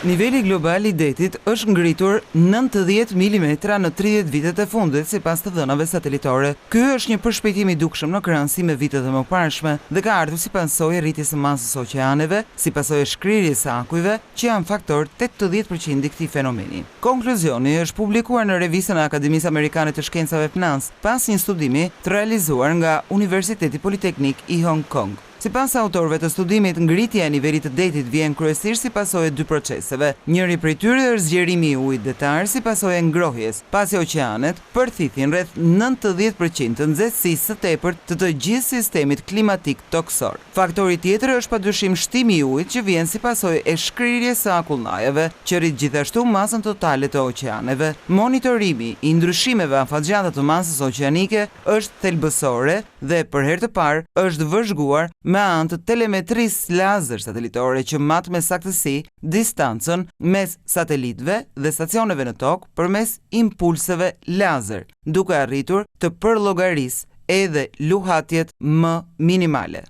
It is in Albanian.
Niveli global i detit është ngritur 90 mm në 30 vitet e fundit sipas të dhënave satelitore. Ky është një përshpejtim i dukshëm në krahasim me vitet e mëparshme dhe ka ardhur si pasojë e rritjes së masës oqeaneve, si pasojë e shkrirjes së akujve, që janë faktor 80% i këtij fenomeni. Konkluzioni është publikuar në revistën e Akademisë Amerikane të Shkencave PNAS pas një studimi të realizuar nga Universiteti Politeknik i Hong Kong. Sipas autorëve të studimit, ngritja e nivelit të detit vjen kryesisht si pasojë e dy proceseve. Njëri prej tyre është zgjerimi i ujit detar si pasojë e ngrohjes, pasi oqeanet përthithin rreth 90% të nxehtësisë së tepërt të gjithë sistemit klimatik toksor. Faktori tjetër është padyshim shtimi i ujit që vjen si pasojë e shkrirjes së akullnajeve, që rrit gjithashtu masën totale të oqeaneve. Monitorimi i ndryshimeve afatgjata të masës oqeanike është thelbësore dhe për herë të parë është vëzhguar me anë të telemetrisë lazer satelitore që mat me saktësi distancën mes satelitëve dhe stacioneve në tokë përmes impulseve lazer, duke arritur të përllogarisë edhe luhatjet më minimale.